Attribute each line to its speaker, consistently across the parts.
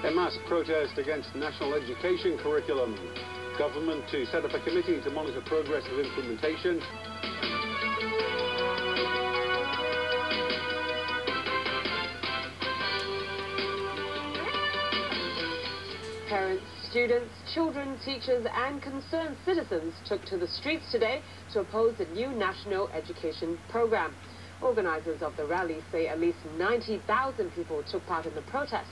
Speaker 1: A mass protest against national education curriculum. Government to set up a committee to monitor progress of implementation.
Speaker 2: Parents, students, children, teachers and concerned citizens took to the streets today to oppose the new national education program. Organisers of the rally say at least 90,000 people took part in the protest.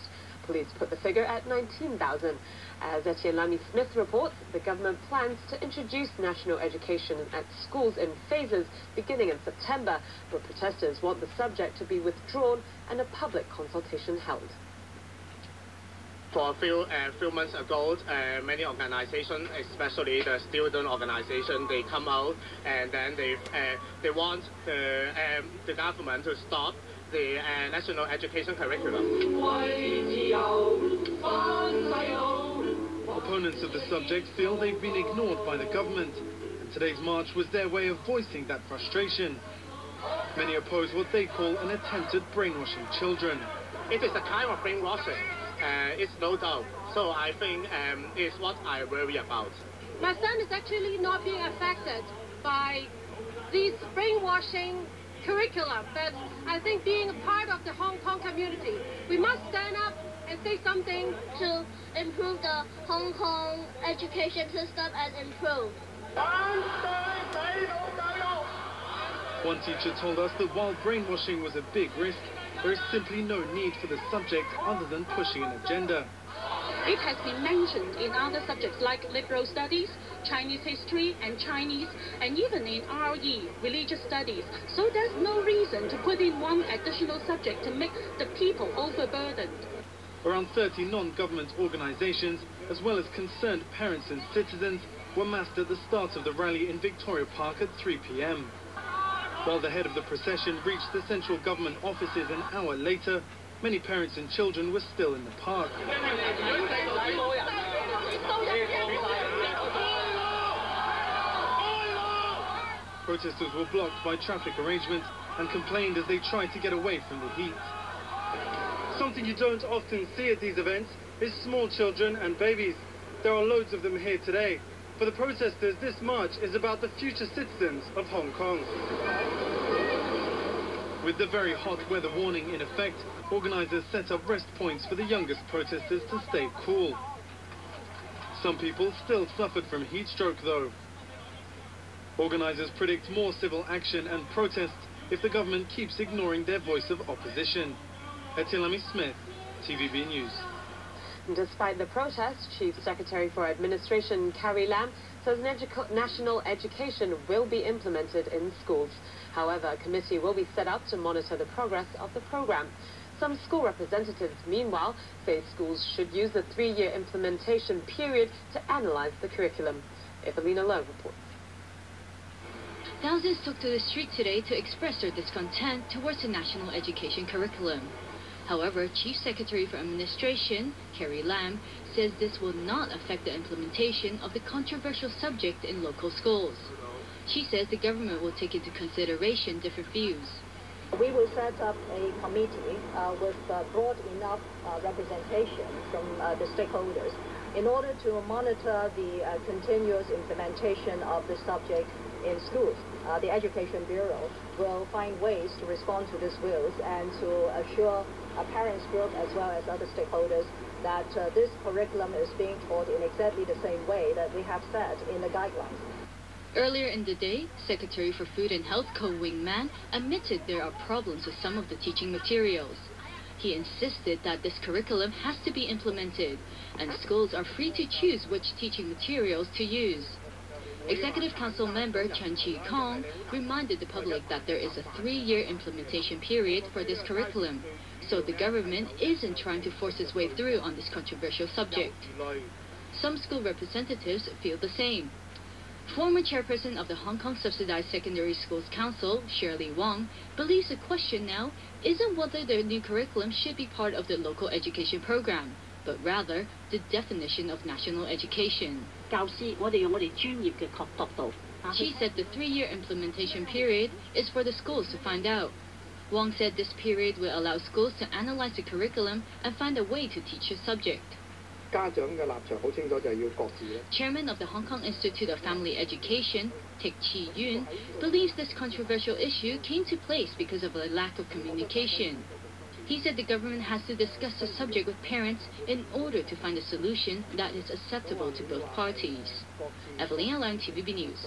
Speaker 2: Police put the figure at 19,000. As Etienne Lamy-Smith reports, the government plans to introduce national education at schools in phases beginning in September, but protesters want the subject to be withdrawn and a public consultation held.
Speaker 3: For a few months ago, many organizations, especially the student organization, they come out and then they want the government to stop the national education curriculum.
Speaker 4: Opponents of the subject feel they've been ignored by the government, and today's march was their way of voicing that frustration. Many oppose what they call an attempt at brainwashing children.
Speaker 3: It is a kind of brainwashing. It's no doubt. So I think it's what I worry about.
Speaker 5: My son is actually not being affected by this brainwashing curriculum, but I think being a part of the Hong Kong community, we must stand up and say something
Speaker 6: to improve the Hong Kong education system and improve.
Speaker 4: One teacher told us that while brainwashing was a big risk, there is simply no need for the subject other than pushing an agenda.
Speaker 7: It has been mentioned in other subjects like liberal studies, Chinese history and Chinese, and even in RE, religious studies. So there's no reason to put in one additional subject to make the people overburdened.
Speaker 4: Around 30 non-government organizations, as well as concerned parents and citizens, were massed at the start of the rally in Victoria Park at 3 p.m. While the head of the procession reached the central government offices an hour later, many parents and children were still in the park. Protesters were blocked by traffic arrangements and complained as they tried to get away from the heat. Something you don't often see at these events is small children and babies. There are loads of them here today. For the protesters, this march is about the future citizens of Hong Kong. With the very hot weather warning in effect, organisers set up rest points for the youngest protesters to stay cool. Some people still suffered from heat stroke though. Organisers predict more civil action and protests if the government keeps ignoring their voice of opposition. Etienne Lamy-Smith, TVB News.
Speaker 2: Despite the protest, Chief Secretary for Administration Carrie Lam says national education will be implemented in schools. However, a committee will be set up to monitor the progress of the program. Some school representatives, meanwhile, say schools should use the 3-year implementation period to analyze the curriculum. Evelina Lowe reports.
Speaker 8: Thousands took to the street today to express their discontent towards the national education curriculum. However, Chief Secretary for Administration, Carrie Lam, says this will not affect the implementation of the controversial subject in local schools. She says the government will take into consideration different views.
Speaker 9: We will set up a committee with broad enough representation from the stakeholders in order to monitor the continuous implementation of the subject in schools. The Education Bureau will find ways to respond to these views and to assure parents group as well as other stakeholders that this curriculum is being taught in exactly the same way that we have set in the guidelines.
Speaker 8: Earlier in the day, Secretary for Food and Health Ko Wing-man admitted there are problems with some of the teaching materials. He insisted that this curriculum has to be implemented, and schools are free to choose which teaching materials to use. Executive Council member Chen Chi-kong reminded the public that there is a 3-year implementation period for this curriculum, so the government isn't trying to force its way through on this controversial subject. Some school representatives feel the same. Former chairperson of the Hong Kong Subsidized Secondary Schools Council, Shirley Wong, believes the question now isn't whether the new curriculum should be part of the local education program, but rather the definition of national education. She said the 3-year implementation period is for the schools to find out. Wong said this period will allow schools to analyze the curriculum and find a way to teach the subject. Chairman of the Hong Kong Institute of Family Education, Teck Chi-yun, believes this controversial issue came to place because of a lack of communication. He said the government has to discuss the subject with parents in order to find a solution that is acceptable to both parties. Evelyn Alang, TVB News.